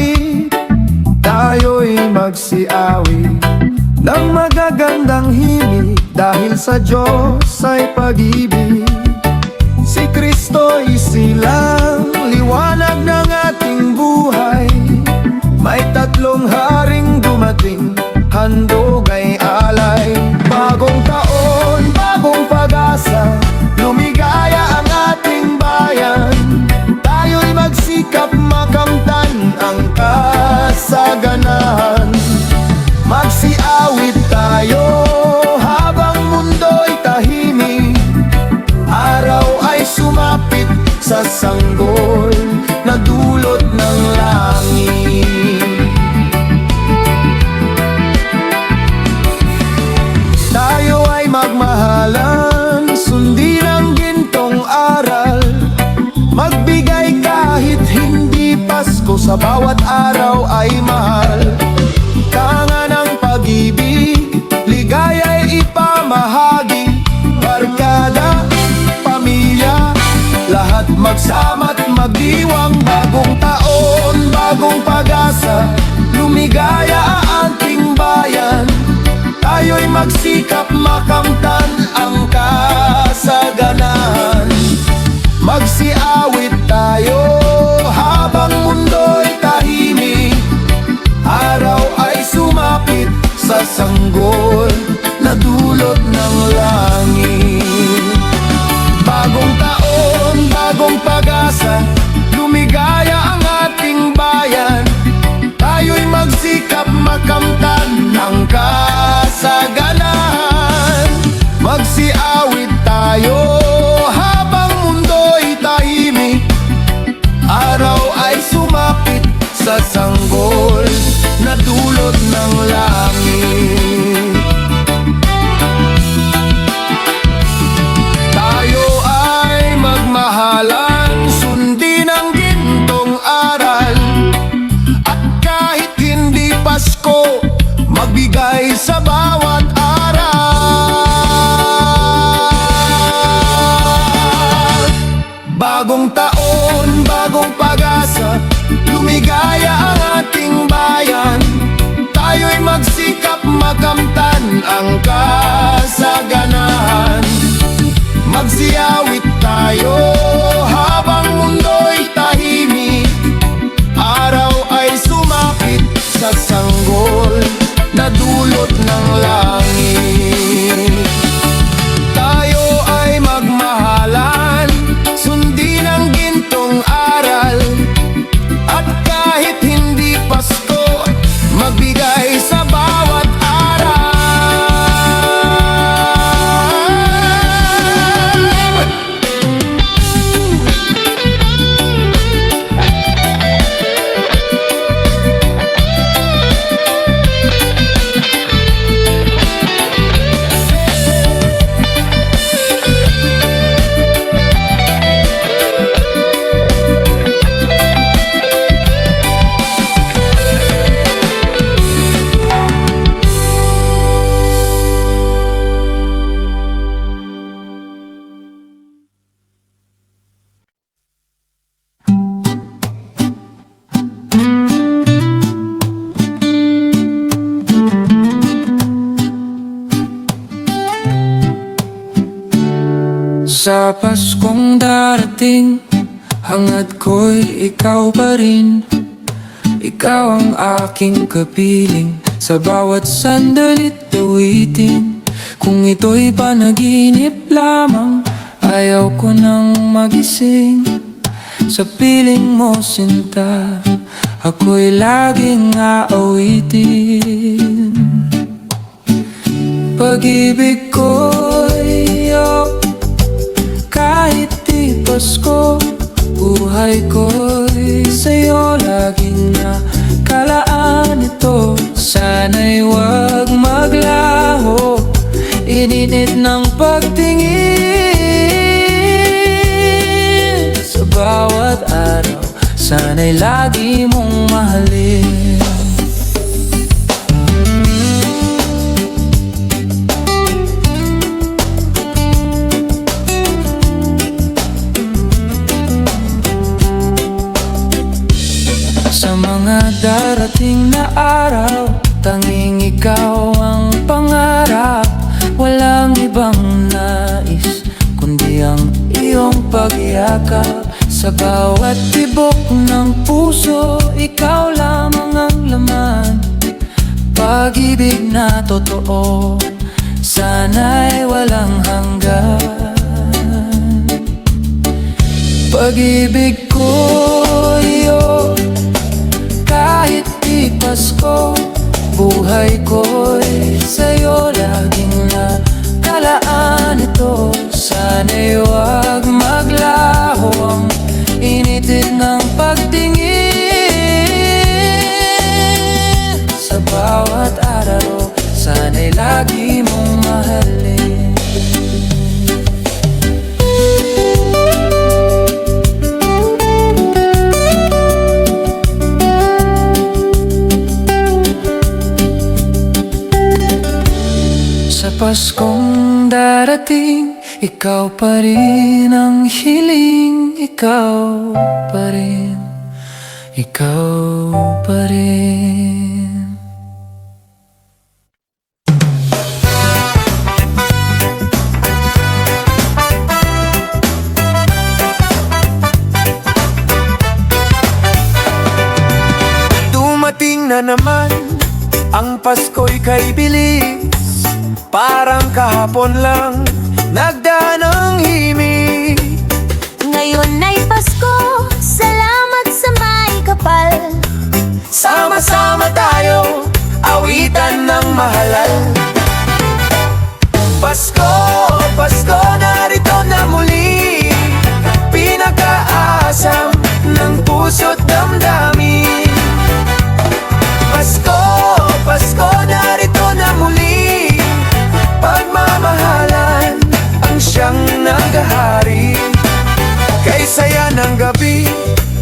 pag-ibig, tayo'y magsiawi ng magagandang himig. Dahil sa Diyos ay pag-ibig, si Kristo'y silang liwanag ng ating buhay. May tatlong haring dumating, handog ay alay. Bagong taon, bagong pag-asa, lumigaya ang ating bayan. Tayo'y magsikap makamtan ang kasaganahan. Magsiawit tayo habang mundo'y tahimik. Araw ay sumapit sa sanggol na dulot ng langit. Tayo ay magmahalan, sundin ang gintong aral. Magbigay kahit hindi Pasko, sa bawat araw ay mahal. Tangan ng pag-ibig, ligaya'y ipamahagi. Barkada, pamilya, lahat magsama't magdiwang. Bagong taon, bagong pag-asa, lumigaya ang ating bayan. Tayo'y magsikap makamtan ang kasaganahan. Magsiawit tayo habang mundo'y tahimik. Araw ay sumapit sa sanggol na dulot ng langit. Bagong taon, bagong pag-asa, lumigaya ang ating bayan. Tayo'y magsikap makamtan ang kasaganahan. Magsiawit tayo habang mundo'y tahimik. Araw ay sumapit sa sanggol na dulot ng langit. Tayo ay magmahalan, sundin ang gintong aral. At kahit hindi Pasko, magbigay sa bawat aral. Bagong taon, bagong pag-asa, lumigaya ang ating bayan. Tayo'y magsikap makamtan ang kasaganahan. Magsiawit tayo habang mundo'y tahimik. Araw ay sumapit sa sanggol na dulot ng langit. Tayo ay magmahalan, sundin ang gintong aral. At kahit hindi Pasko, magbigay sa bawat araw. Sa Paskong darating, hangad ko'y ikaw pa rin. Ikaw ang aking kapiling, sa bawat sandali't awitin. Kung ito'y panaginip lamang, ayaw ko nang magising. Sa piling mo sinta, ako'y laging aawitin. Pag-ibig ko'y kahit di Pasko, buhay ko'y sa'yo laging nakalaan ito. Sana'y huwag maglaho, ininit ng pagtingin. Sa bawat araw, sana'y lagi mong mahalin. Sa mga darating na araw, tanging ikaw ang pangarap. Walang ibang nais kundi ang iyong pagyakap. Sa bawat tibok ng puso, ikaw lamang ang laman. Pag-ibig na totoo, sana'y walang hanggan. Pag-ibig ko iyo, kahit di Pasko, buhay ko'y sa'yo laging nakalaan ito. Sana'y huwag maglaho ang initid ng pagtingin. Sa bawat araw, sana'y lagi mong mahalin. Sa Paskong darating, ikaw pa rin ang hiling. Ikaw pa rin, ikaw pa rin. Dumating na naman, ang Pasko'y kay bilis. Parang kahapon lang, nagdaan ang himig. Ngayon ay Pasko, salamat sa may kapal. Sama-sama tayo, awitan ng mahalal. Pasko, Pasko, narito na muli. Pinakaasam ng puso't damdamin. Pasko, Pasko, narito na muli. Pagmamahalan ang siyang naghahari. Kay saya ng gabi,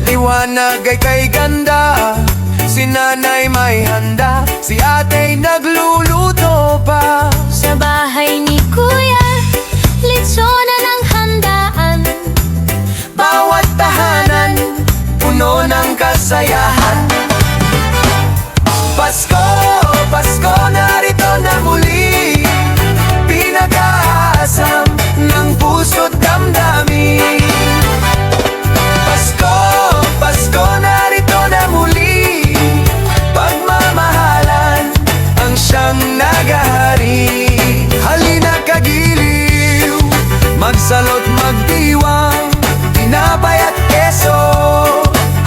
liwanag ay kay ganda. Si nanay may handa, si atay nagluluto pa. Sa bahay ni Kuya, litsonan ang handaan. Bawat tahanan, puno ng kasayahan. Pasko, Pasko, narito na muli. Pinag-aasam ng puso't damdamin. Pasko, Pasko, narito na muli. Pagmamahalan ang siyang naghahari. Halina kagiliw, magsalot magdiwang, tinapay at keso,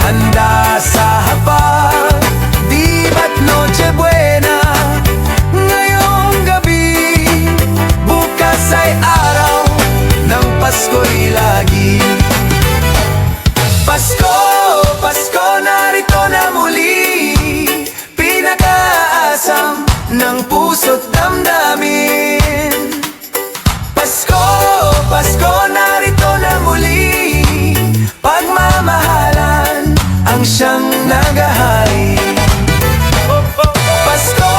handa sa hapag. Di ba't Noche Buena ngayong gabi? Bukas ay araw ng Pasko'y lagi. Pasko, Pasko, narito na muli. Pinag-aasam ng puso't damdamin. Pasko, Pasko, narito na muli. Pagmamahalan ang siyang naghahari. Pasko,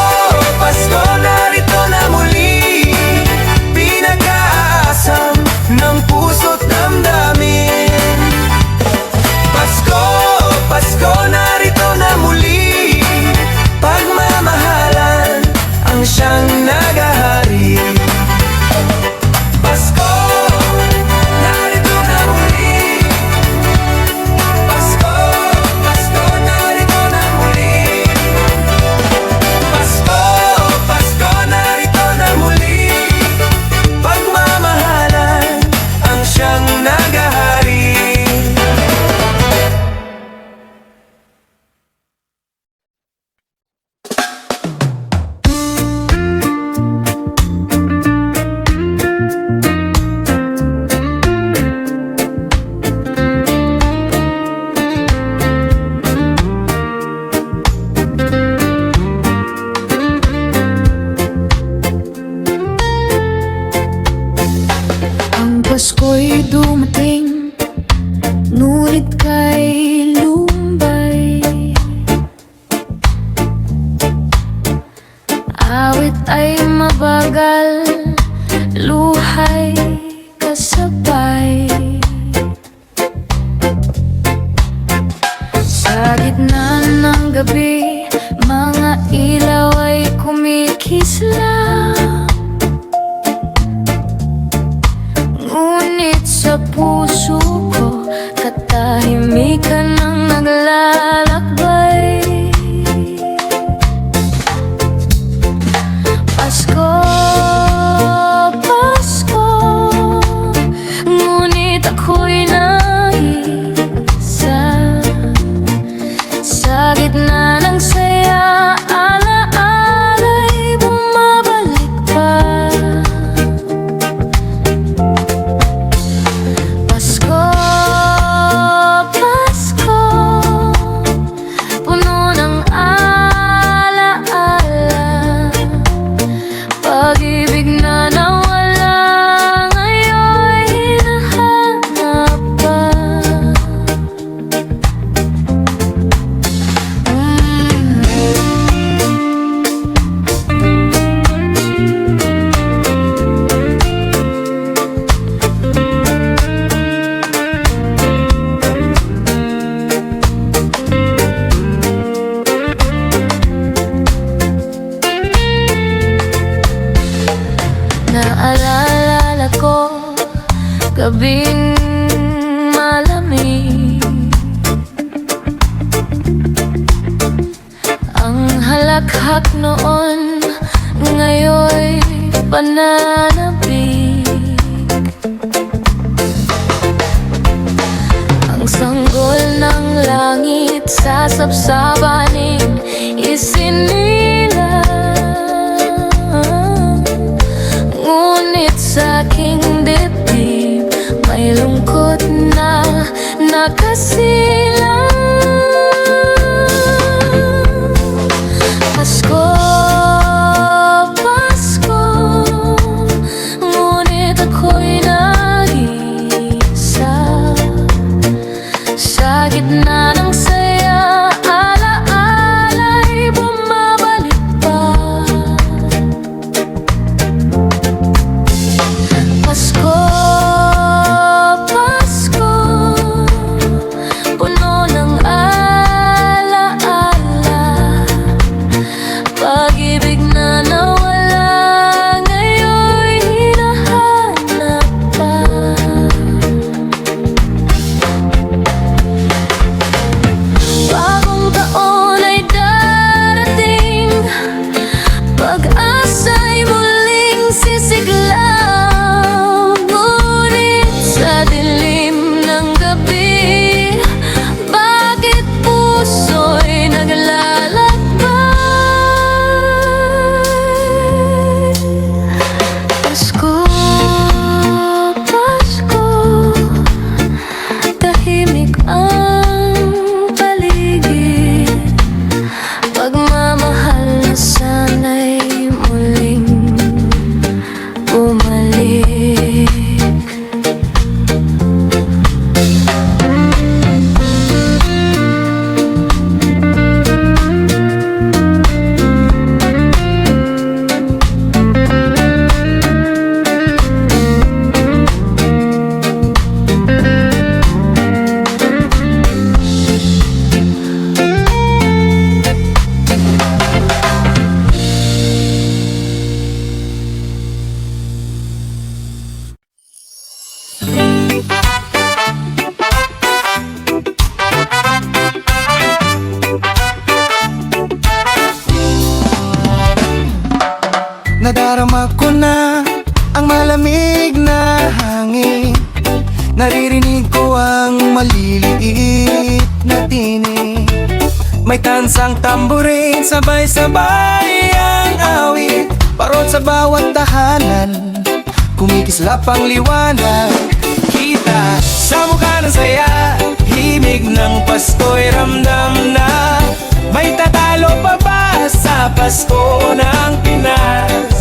Pasko, narito na muli. Pinag-aasam ng puso't damdamin. Pasko, Pasko, narito na muli. Pagmamahalan ang siyang naghahari. Pasko, narito na muli. Pasko, Pasko, narito na muli. Pasko, Pasko, narito na muli. Pagmamahalan ang siyang naghahari. Ang Pasko'y dumating, ngunit kay lumbay. Awit ay mabagal, luhay kasabay. Sa gitna gabi, mga ilaw ay kumikislap. Ngunit sa puso ko, katahimikan ang naglalakbay. Pasko, Pasko, ngunit ako'y nag-iisa. Sa gitna ng saya, ala-ala'y bumabalik pa. Pasko, Pasko, puno ng ala-ala. Pag-ibig na nawala, ngayon'y hinahanap pa. Naalala ko gabing malamig, ang halakhak noon ngayon'y pananabik. Ang sanggol ng langit sa sabsabaning isinilang. Ngunit sa aking dibdib may lungkot na nakasilang. Pasko, Pasko, ngunit ako'y nag-iisa. Sa gitna ng saya, ala-ala'y bumabalik pa. Pasko, Pasko, puno ng ala-ala. Pag-ibig na nawala, ngayon'y hinahanap pa. Bagong taon ay darating, pag-asa'y muling sisiglaw. Ngunit sa dilim ng gabi, bakit puso'y naglalakbay? Pasko, Pasko, tahimik ang paligid. Pagmamahal na sana'y muling bumalik. Nadarama ko na ang malamig na hangin. Naririnig ko ang maliliit na tinig. May tansang tamburin, sabay-sabay ang awit. Parot sa bawat tahanan, kumikislap ang liwanag. Kita sa mukha ng saya, himig ng Pasko'y ramdam na. May tatalo pa ba sa Pasko ng Pinas?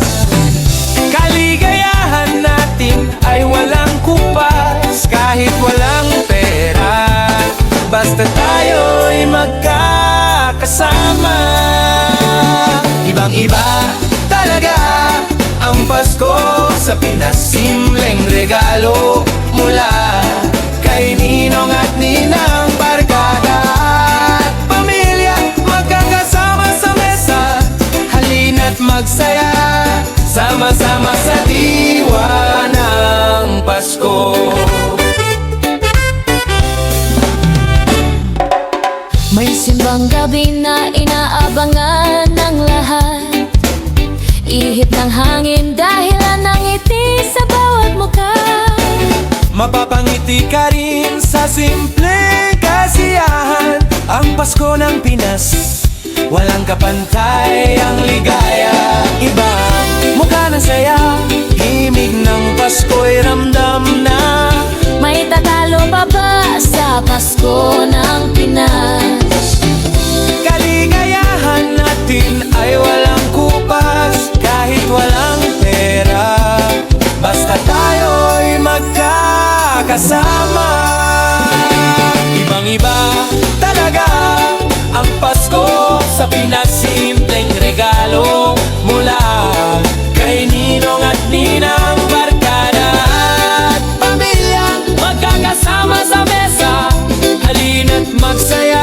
Kaligayahan natin ay walang kupas, kahit walang pera, basta tayo'y magkakasama. Ibang-iba talaga ang Pasko sa Pinas. Simpleng regalo mula kay Ninong at Ninang, barkada at pamilya magkakasama. na inaabangan ng lahat. Ihip ng hangin, dahilan ng ngiti sa bawat mukha. Mapapangiti ka rin sa simpleng kasiyahan. Ang Pasko ng Pinas, walang kapantay ang ligaya. Iba mukha ng saya, himig ng Pasko'y ramdam na. May tatalo pa ba sa Pasko ng Pinas? Kaligayahan natin ay walang kupas, kahit walang pera, basta tayo'y magkakasama. Ibang-iba talaga ang Pasko sa Pinas, simpleng regalo mula kay Ninong at Ninang, barkada at pamilya, magkakasama sa mesa, halina't magsaya,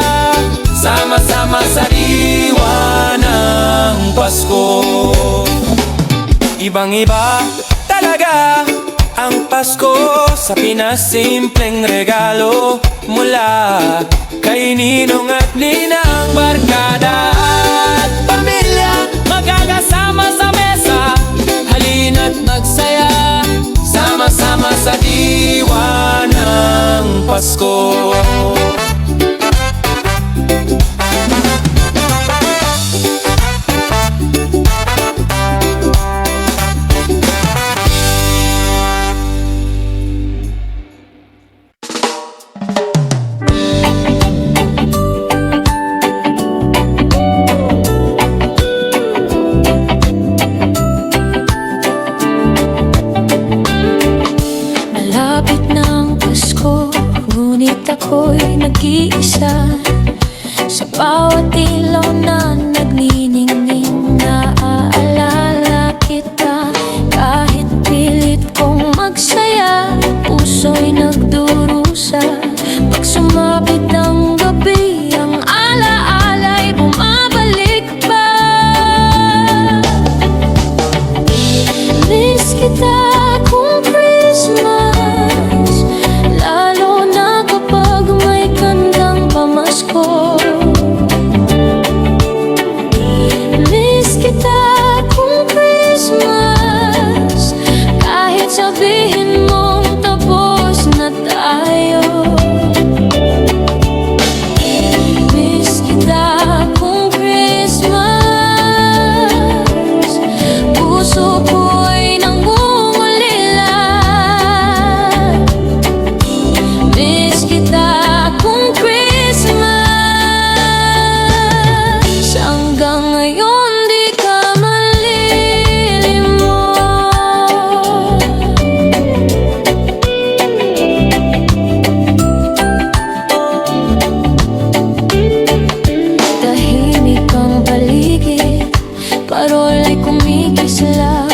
sama-sama sa diwa ng Pasko. Ibang-iba talaga ang Pasko sa Pinas, simpleng regalo mula kay Ninong at Ninang, barkada at pamilya, magkakasama sa mesa, halina't magsaya, sama-sama sa diwa ng Pasko. Malapit ng Pasko, ngunit ako'y nag-iisa. Sa bawat ilaw na nagniningning, naaalala kita. Kahit pilit kong magsaya, puso'y nagdurusa. Pag sumapit ang gabi, ang alaala'y bumabalik pa. Miss kita kung Christmas, lalo na kapag may kandang pamasko. Miss kita kung Christmas, kahit sabihin mong tapos na tayo. Miss kita kung Christmas, puso ko'y nangungulila. Miss kita kung Christmas, hanggang ngayon di ka malilimot. Tahimik ang paligid, parola'y kumikislap.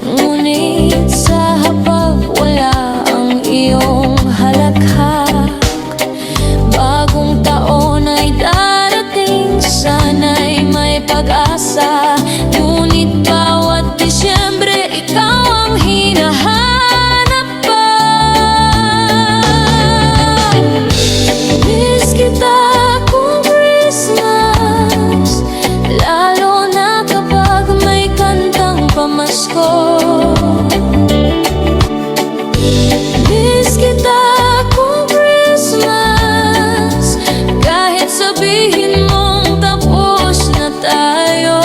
Ngunit sa hapag wala ang iyong halakhak. Bagong taon ay darating, sana'y may pag-asa. Ngunit bawat Disyembre, ikaw ang hinahanap pa. Miss kita kung Christmas, lalo na kapag may kantang pamasko. Miss kita kung Christmas, kahit sabihin mong tapos na tayo.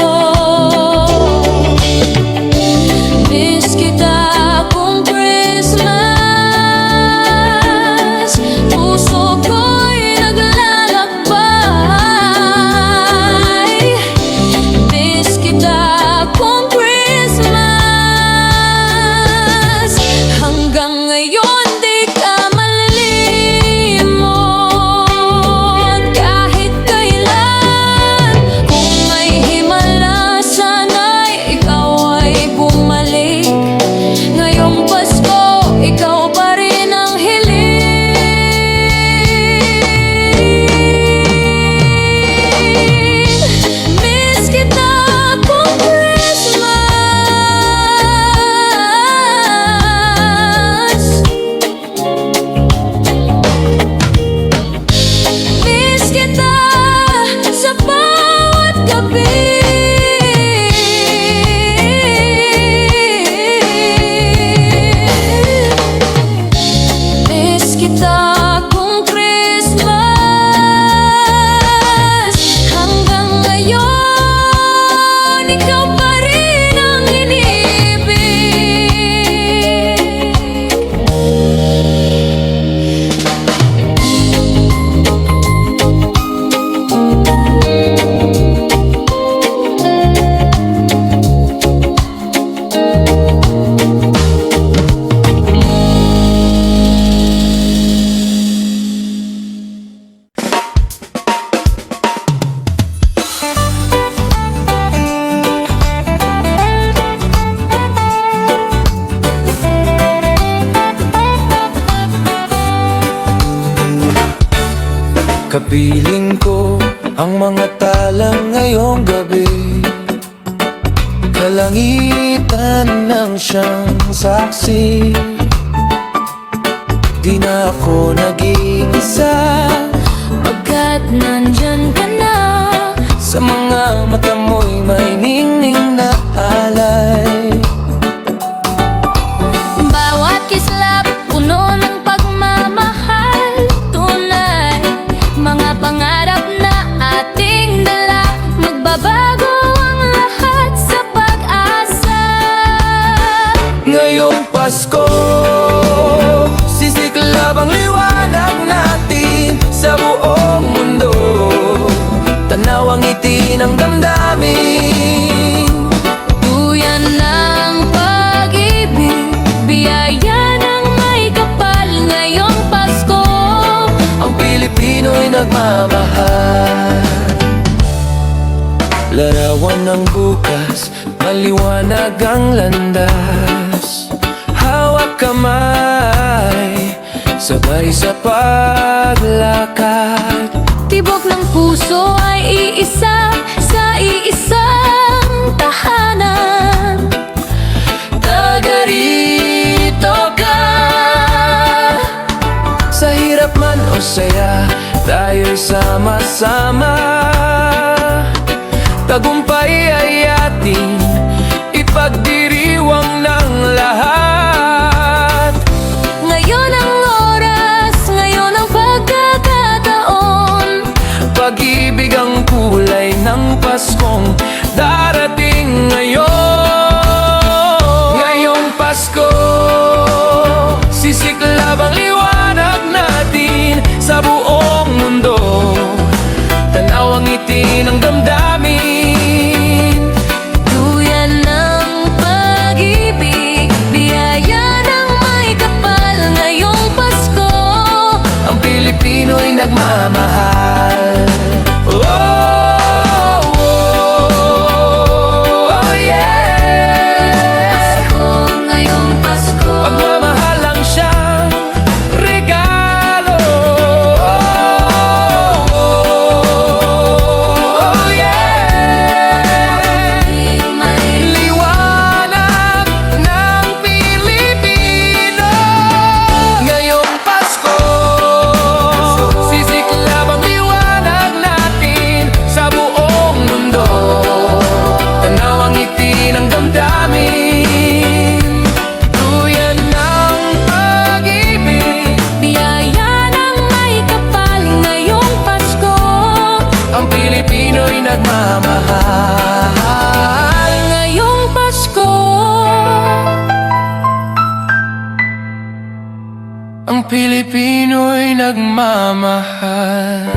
gabi. Miss kita kung Christmas. Hanggang ngayon, ikaw pa rin ang inibig. Kapiling ko ang mga talang ngayong gabi. Kalangitan ng siyang saksi. Di na ako nag-iisa Pagkat nandyan ka na, sa mga mata mo'y may ningning na alay. bawat kislap puno ng pagmamahal. Tunay, mga pangarap na ating dala. Magbabago ang lahat sa pag-asa. Ngayong Pasko, sisiklab ang liwanag natin sa buong mundo. Tanaw ang ngiti ng damdamin. Tuyan ng pag-ibig, biyaya ng may kapal. Ngayong Pasko, Ang Pilipino'y nagmamahal. Larawan ng bukas, maliwanag ang landas. Hawak kamay, sabay sa paglakad. tibok ng puso ay iisa sa iisang tahanan. Taga rito ka, sa hirap man o saya, tayo'y sama-sama. Tagumpay ay ating ipagdiriwang ng lahat. Ngayon ang oras, ngayon ang pagkakataon. Pag-ibig ang kulay ng Paskong darating ngayon. Ngayong Pasko, sisiklab ang liwanag natin sa buong mundo. Tanaw ang ngiti ng damdamin. Tuyan ng pag-ibig, biyaya ng may kapal. Ngayong Pasko, Ang Pilipino'y nagmamahal. Oh, oh, oh, oh, yeah. Pasko, ngayong Pasko. Pagmamahal lang siyang regalo. Oh, oh, yeah. Liwanag ng Pilipino. Ngayong Pasko, sisiklab ang liwanag natin sa buong mundo. Tanaw ang ngiti ng damdamin. Tuyan ng pag-ibig, Biyaya ng may kapal. Ngayong Pasko, ang Pilipino'y nagmamahal. ngayong Pasko. Ang Pilipino'y nagmamahal.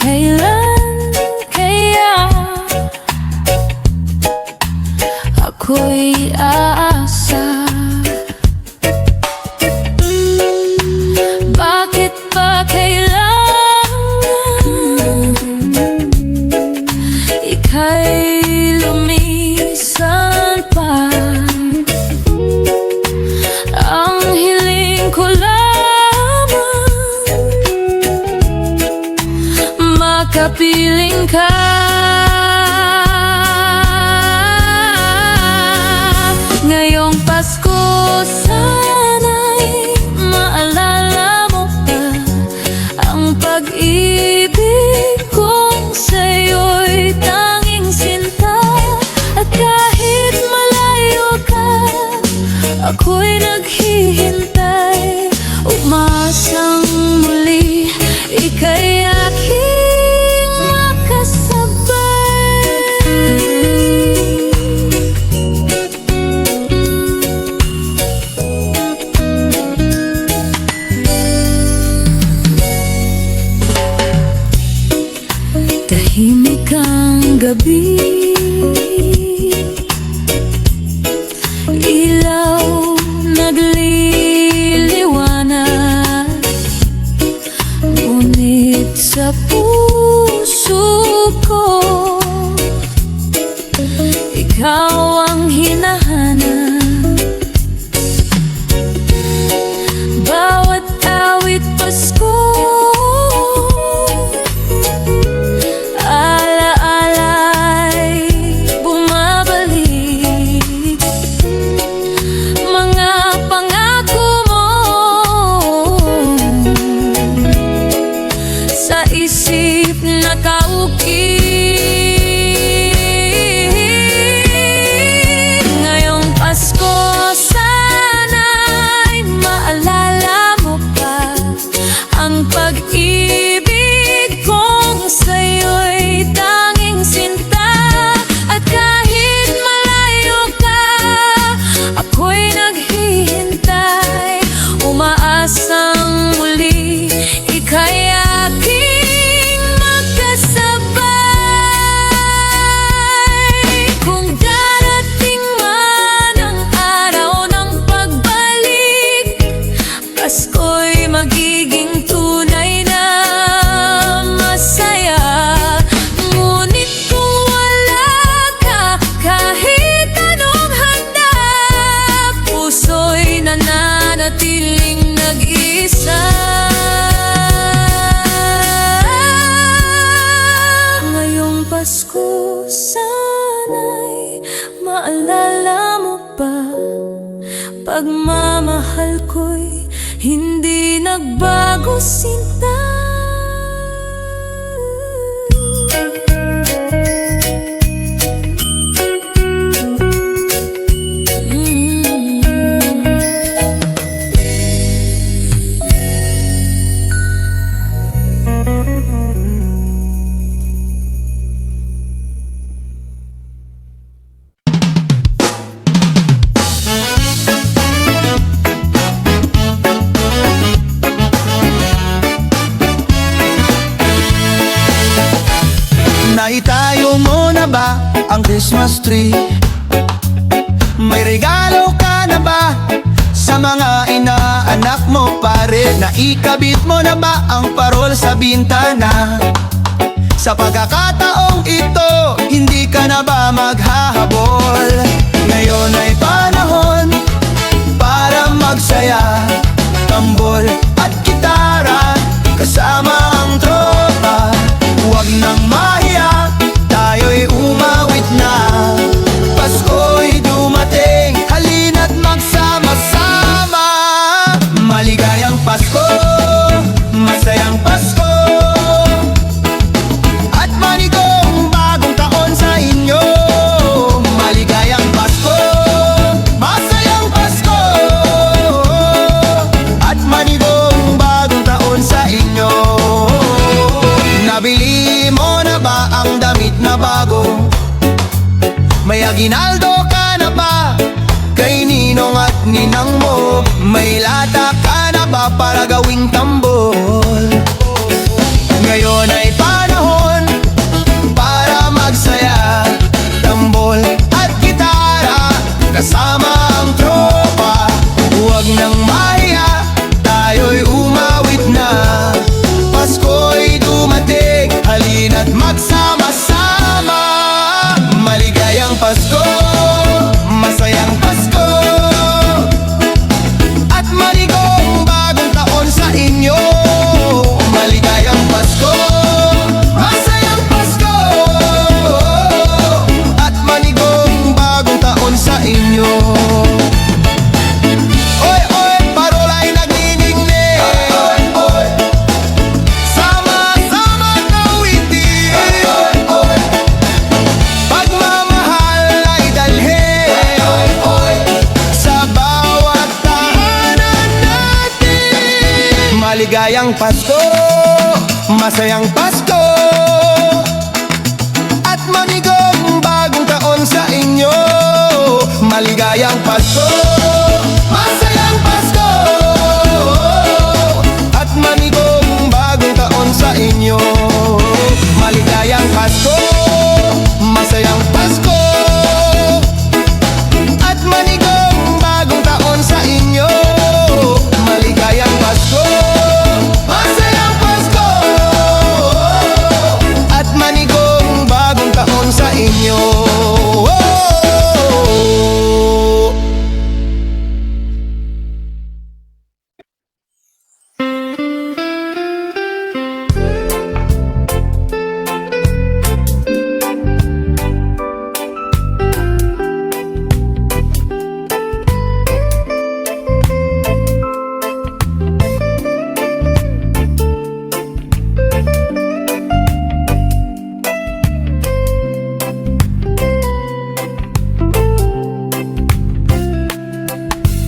kailan kaya ako'y aasa? Bakit ba kailangan ika'y lumisan pa? Ang hiling ko lamang makapiling ka. Ngayong Pasko sana'y maalala mo pa ang pag-ibig kong sa'yo'y tanging sinta. At kahit malayo ka, ako'y naghihintay, umaasang muli ika'y aking makasabay. Tahimik ang gabi, ilaw nagliliwanag, ngunit sa puso ko ikaw ang hinahanap. Bawat awit Pasko, alaala'y bumabalik, mga pangako mo sa isip nakaukit. Ngayong Pasko sana'y maalala mo pa ang pag-ibig kong sa'yo'y tanging sinta. At kahit malayo ka, ako'y naghihintay, umaasang muli ika'y aking makasabay. Kung darating man ang araw ng pagbalik, Pasko'y magiging tunay na masaya. Ngunit kung wala ka, kahit anong handa, puso'y nananatiling nag-isa. Ngayong Pasko sana'y maalala mo pa pagmamahal ko'y hindi nagbago, sinta. Naitayo mo na ba ang Christmas tree? May regalo ka na ba sa mga inaanak mo, pare? Naikabit mo na ba ang parol sa bintana? Sa pagkakataong ito, hindi ka na ba maghahabol? Ngayon ay panahon para magsaya, tambol at gitara kasama ang tropa. Huwag nang mahiya, tayo'y umawit na. Pasko'y dumating, halina't magsama-sama. Maligayang Pasko, masayang Pasko, at manigong bagong taon sa inyo. Maligayang Pasko, masayang Pasko, at manigong bagong taon sa inyo. Nabili mo na ba ang damit na bago? May aginaldo ka na ba kay ninong at ninang mo? May lata ka na ba para gawing tambol? Ngayon ay panahon Maligayang Pasko, masayang Pasko, at manigong bagong taon sa inyo. Maligayang Pasko, masayang Pasko, at manigong bagong taon sa inyo. Maligayang Pasko, masayang Pasko, at manigong bagong taon sa inyo. Maligayang Pasko, masayang Pasko, at manigong bagong taon sa inyo.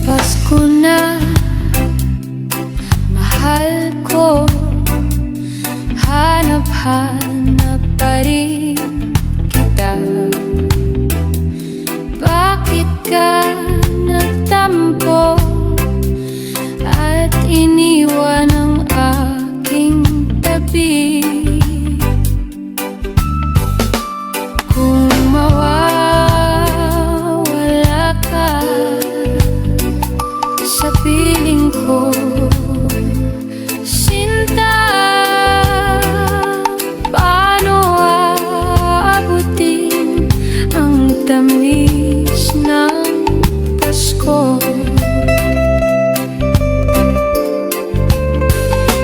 Pasko na, mahal ko. Hanap-hanap pa rin kita. Bakit ka nagtampo at iniwan ang aking tabi? Kung mawawala ka sa piling ko, sinta, paano aabutin ang tamis ng Pasko?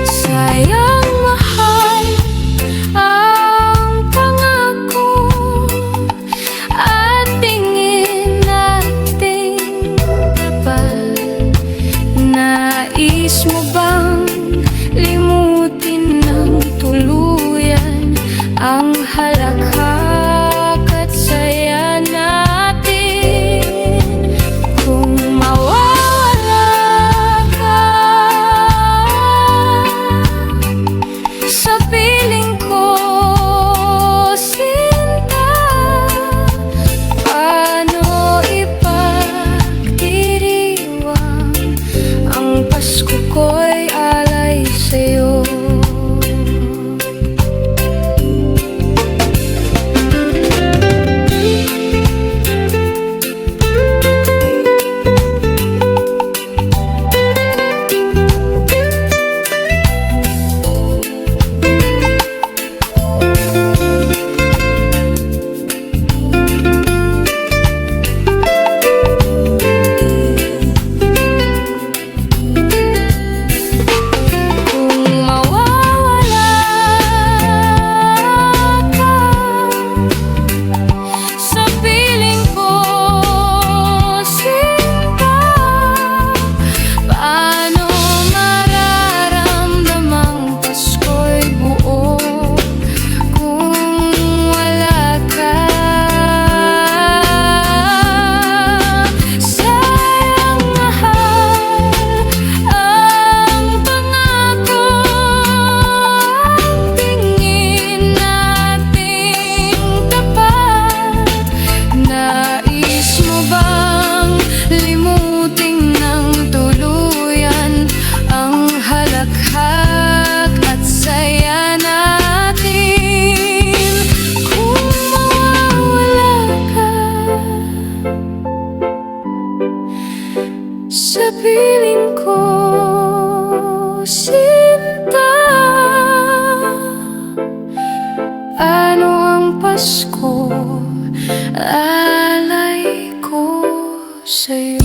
Sayang mahal ang pangako at tingin nating tapat. Nais mo bang limutin ng tuluyan ang halakhak at saya natin? Kung mawawala ka sa piling ko, sinta, paano ipagdiriwang ang Pasko ko'y alay sa'yo? Kung mawawala ka sa piling ko, sinta, paano mararamdamang Pasko'y buo kung wala ka? Sayang mahal ang pangako, ang tingin nating tapat. Nais mo bang limutin ng tuluyan ang halakhak at saya natin? Kung mawawala ka sa piling ko, sinta, ano ang Pasko, alay ko sa'yo.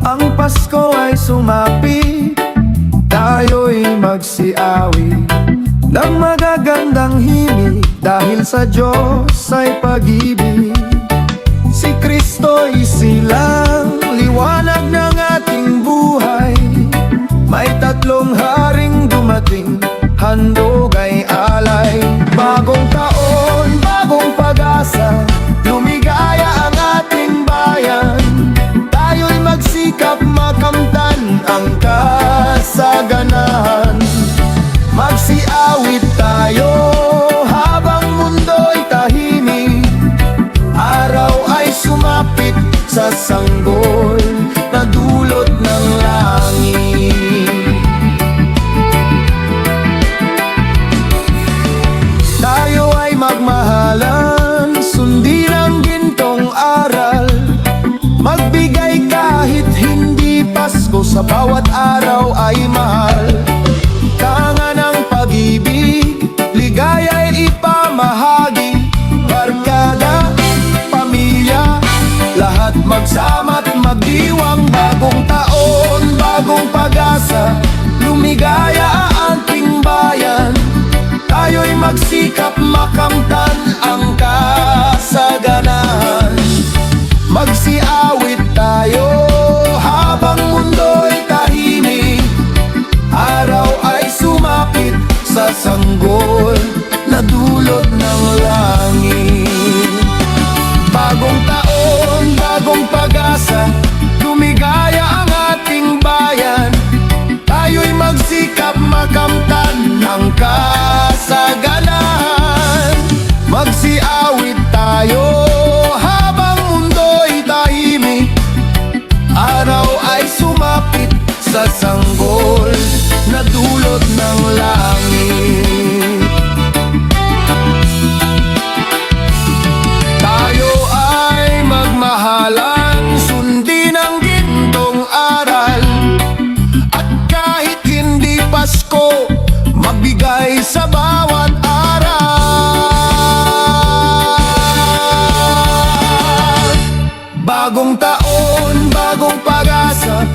Ang Pasko ay sumapi, tayo'y magsiawi ng magagandang himig, dahil sa Diyos ay pag-ibig. Si Kristo'y silang liwanag ng ating buhay. May tatlong haring dumating, handog ay alay. Bagong taon, bagong pag-asa, lumigaya ang ating bayan. Tayo'y magsikap makamtan ang kasaganahan. Magsiawit tayo habang mundo'y tahimik. Araw ay sumapit sa sanggol na dulot ng langit. Tayo ay magmahalan, sundin ang gintong aral. Magbigay kahit hindi Pasko, sa bawat araw ay mahal. Tangan ng pag-ibig, ligaya'y ipamahagi. Barkada, pamilya, lahat magsama't magdiwang. Bagong taon, bagong pag-asa, lumigaya ang ating bayan. Tayo'y magsikap makamtan ang kasaganahan. Magsiawit tayo habang mundo'y tahimik. Araw ay sumapit sa sanggol na dulot ng langit. Bagong taon, bagong pag-asa, lumigaya ang ating bayan. Tayo'y magsikap makamtan ng kasaganahan. Magsiawit tayo habang mundo'y tahimik. Araw ay sumapit sa sanggol na dulot ng langit. Tayo ay magmahalan, sundin ang gintong aral. At kahit hindi Pasko, magbigay sa bawat araw. Bagong taon, bagong pag-asa,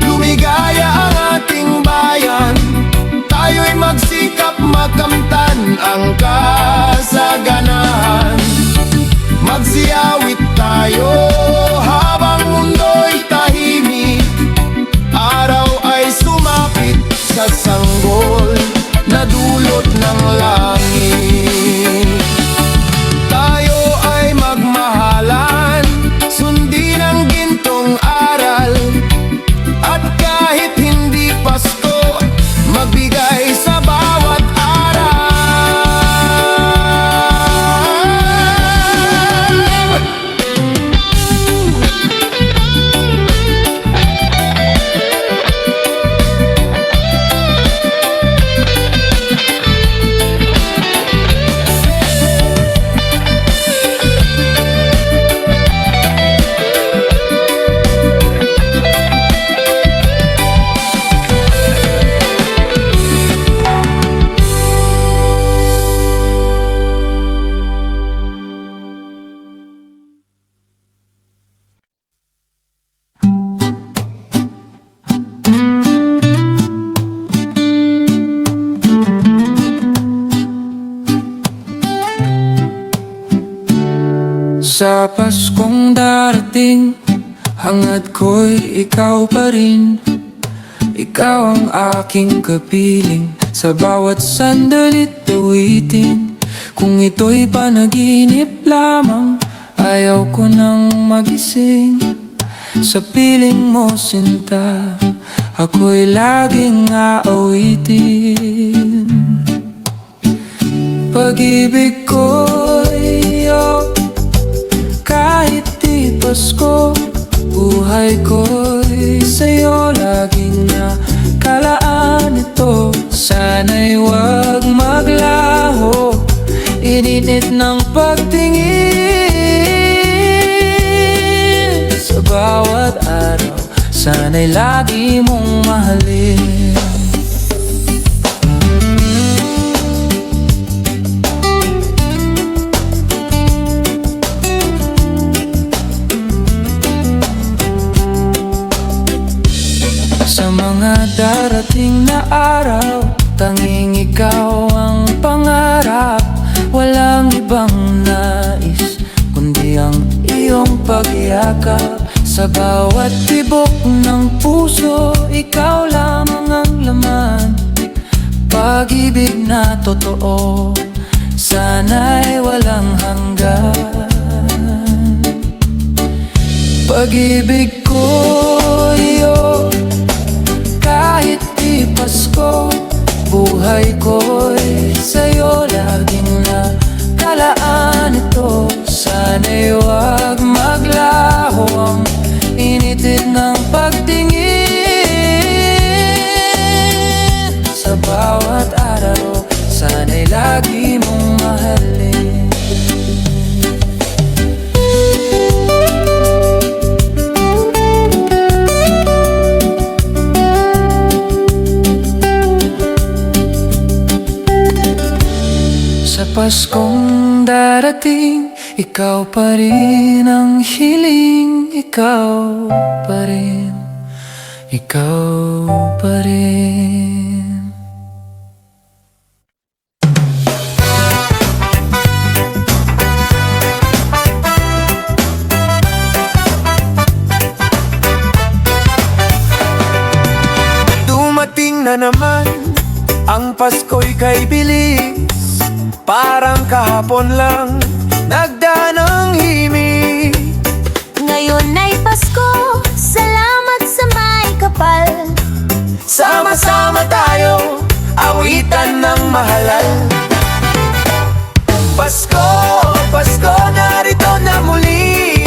lumigaya ang ating bayan. Tayo'y magsikap makamtan ang kasaganahan. Magsiawit tayo habang mundo'y tahimik. Araw ay sumapit sa sanggol na dulot ng langit. Tayo ay magmahalan, sundin ang gintong aral. At kahit hindi Pasko, magbigay sa bawat araw. Sa Paskong darating, hangad ko'y ikaw pa rin. Ikaw ang aking kapiling, sa bawat sandali't awitin. Kung ito'y panaginip lamang, ayaw ko nang magising. Sa piling mo sinta, ako'y laging aawitin. Pag-ibig ko'y kahit di Pasko, buhay ko'y sa'yo laging nakalaan ito. Sana'y huwag maglaho, ininit ng pagtingin. Sa bawat araw, sana'y lagi mong mahalin. Sa mga darating na araw, tanging ikaw ang Walang ibang nais kundi ang iyong pagyakap. Sa bawat tibok ng puso, ikaw lamang ang laman. Pag-ibig na totoo, sana'y walang hanggan. Pag-ibig ko iyo, kahit di Pasko, buhay ko'y sa'yo laging nakalaan ito. Sana'y huwag maglaho ang initid ng pagtingin. Sa bawat araw, sana'y lagi mong mahalin. Sa Paskong darating, ikaw pa rin ang hiling. Ikaw pa rin, ikaw pa rin. Dumating na naman, ang Pasko'y kay bilis. Parang kahapon lang, nagdaan ang himig. Ngayon ay Pasko, salamat sa may kapal. Sama-sama tayo, awitan ng mahalal. Pasko, Pasko, narito na muli.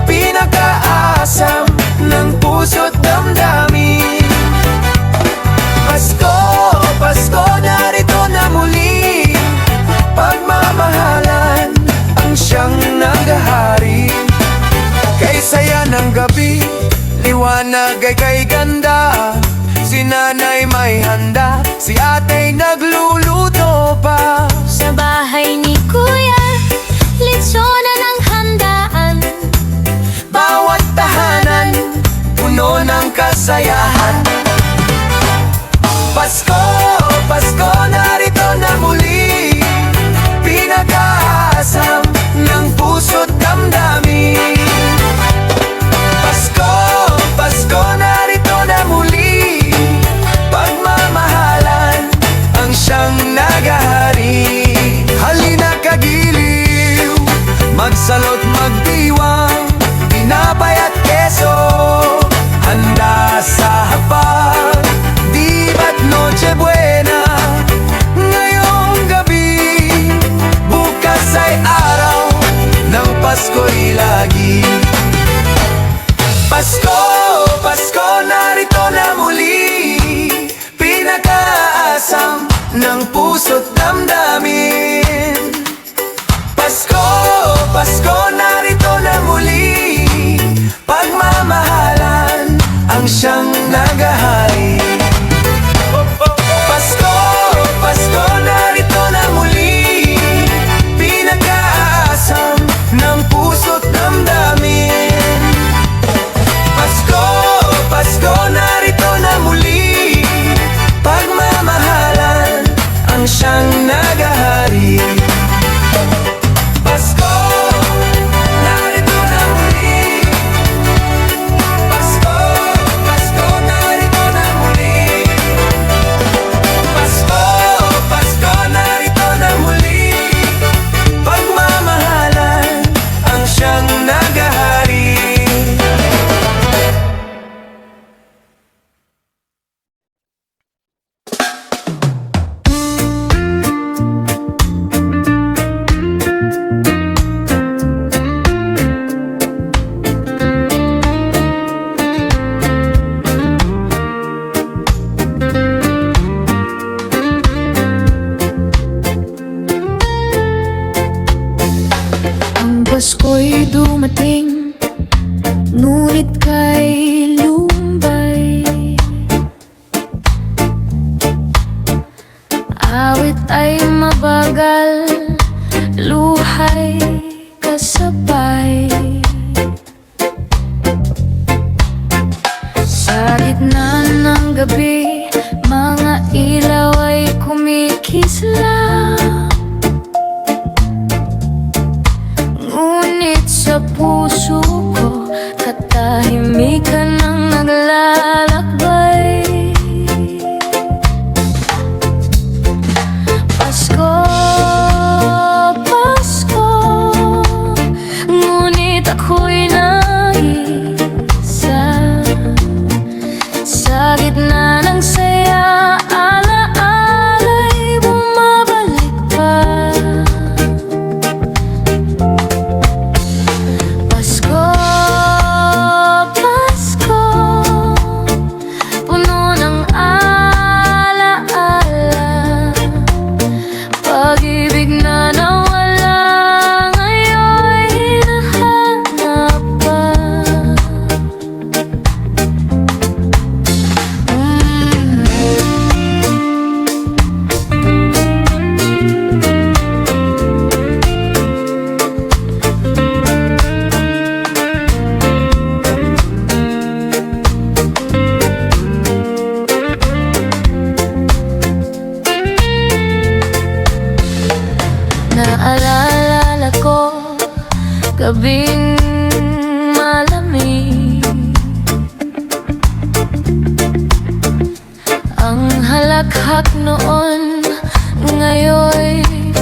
Pinag-aasam ng puso't damdamin. Pasko, Pasko, narito na muli. Pagmamahalan ang siyang naghahari. Kay saya ng gabi, liwanag ay kay ganda. Si nanay may handa, si atay nagluluto pa. Sa bahay ni Kuya, litsonan ang handaan. Bawat tahanan, puno ng kasayahan. Pasko, Pasko, narito na muli. Pinag-aasam ng puso't damdamin. Pasko, Pasko, narito na muli. Pagmamahalan ang siyang naghahari. Halina kagiliw, magsalot magdiwang, tinapay at keso, handa sa hapag, di ba't Noche Buena. Ngayong gabi, bukas ay araw ng Pasko'y lagi. Pasko, Pasko, narito na muli. Pinag-aasam ng puso't damdamin. Pasko, Pasko, narito na muli. Pagmamahalan ang siyang naghahari. Pasko, Pasko, narito na muli. Pinag-aasam ng puso't damdamin. Pasko, Pasko, narito na muli. Pagmamahalan ang siyang naghahari. Pasko, narito na muli. Pasko, Pasko, narito na muli. Pasko, Pasko, narito na muli. Pagmamahalan ang siyang naghahari. Ang Pasko'y dumating, ngunit kay lumbay. Awit ay mabagal, luhay kasabay. Sa gitna ng gabi, mga ilaw ay kumikislam.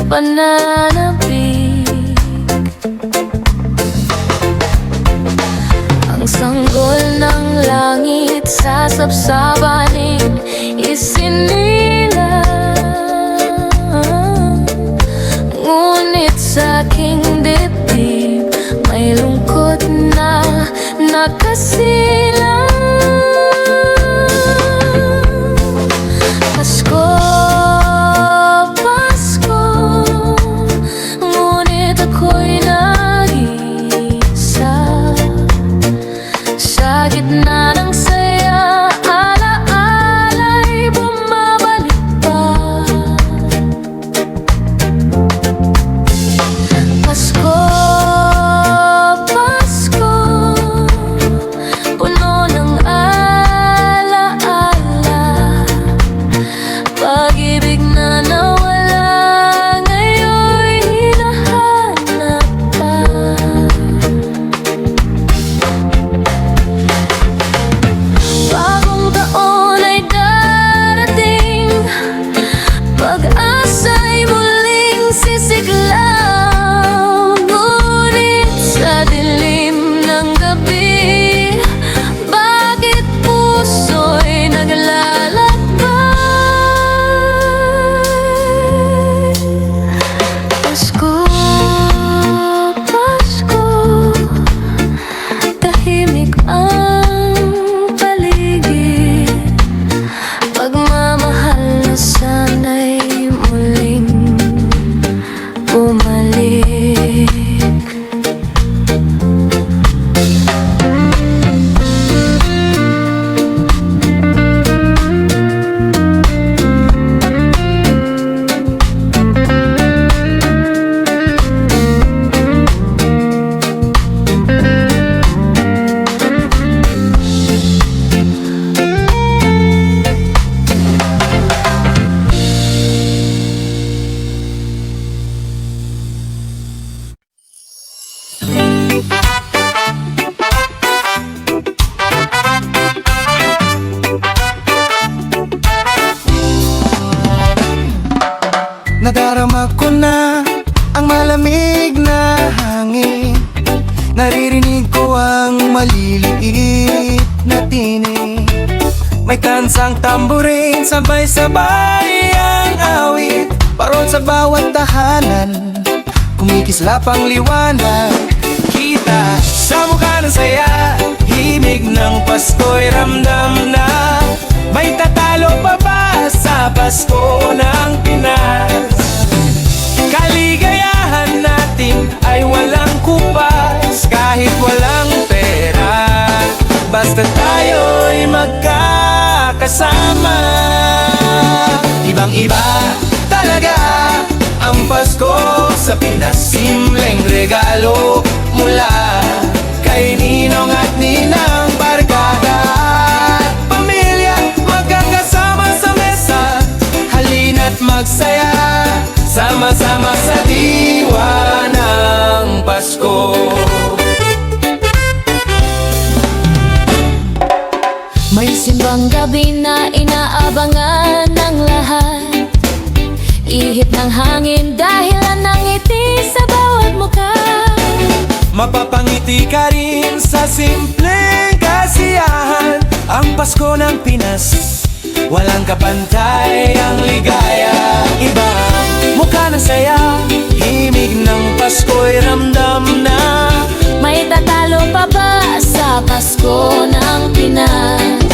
pananabik. Ang sanggol ng langit sa sabsabaning isinilang, ngunit sa aking dibdib may lungkot na nakasilang. Pasko, Pasko, ngunit ako'y nag-iisa. Sa gitna ng saya, ala-ala'y bumabalik pa. Pasko, Pasko, puno ng ala-ala. Pag-ibig na nawala, ngayon'y hinahanap pa. Bagong taon ay darating, pag-asa'y muling sisiglaw. Ngunit sa dilim ng gabi, bakit puso'y naglalakbay? Pasko, Pasko, tahimik ang paligid. Pagmamahal na sana'y muling bumalik. Nadarama ko na ang malamig na hangin. Naririnig ko ang maliliit na tinig. May tansang tamburin, sabay-sabay ang awit. Parol sa bawat tahanan, kumikislap ang liwanag. Kita sa mukha ng saya, himig ng Pasko'y ramdam na. May tatalo pa ba sa Pasko ng Pinas? Kaligayahan natin ay walang kupas, kahit walang pera, basta tayo'y magkakasama. Ibang-iba talaga ang Pasko sa Pinas. Simpleng regalo mula kay Ninong at Ninang, barkada at pamilya, magkakasama sa mesa. Halina't magsaya, sama-sama sa diwa ng Pasko. May simbang gabi na inaabangan ng lahat, ihip ng hangin dahilan ng ngiti sa bawat mukha. Mapapangiti ka rin sa simpleng kasiyahan. Ang Pasko ng Pinas, walang kapantay ang ligaya. Ibang mukha ng saya, himig ng Pasko'y ramdam na. May tatalo pa ba sa Pasko ng Pinas?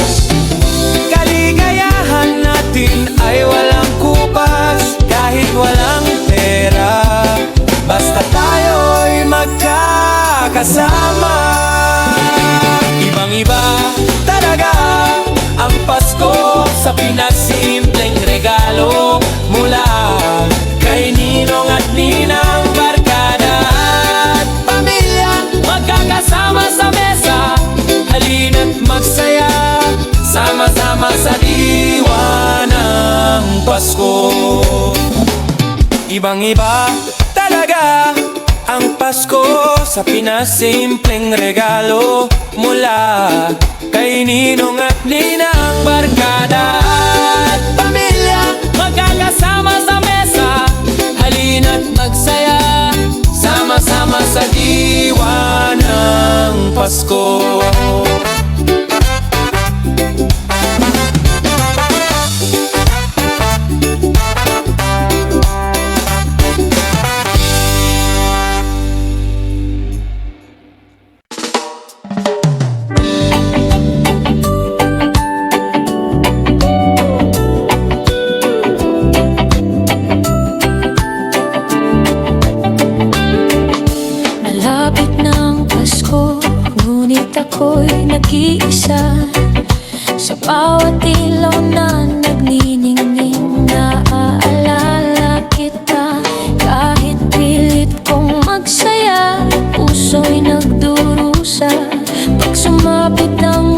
Kaligayahan natin ay walang kupas, kahit walang pera, basta tayo'y magkakasama. Ibang-iba talaga ang Pasko sa Pinas. Simpleng regalo mula kay Ninong at Ninang, barkada at pamilya, magkakasama sa mesa. Halina't magsaya, sama-sama sa diwa ng Pasko. Ibang-iba talaga ang Pasko sa Pinas. Simpleng regalo mula kay Ninong at Ninang, barkada at pamilya, magkakasama sa mesa. Halina Pasko. Malapit ng Pasko, ngunit ako'y nag-iisa. Sa bawat ilaw na nagniningning, naaalala kita. Kahit pilit kong magsaya, puso'y nagdurusa. Pag sumapit ang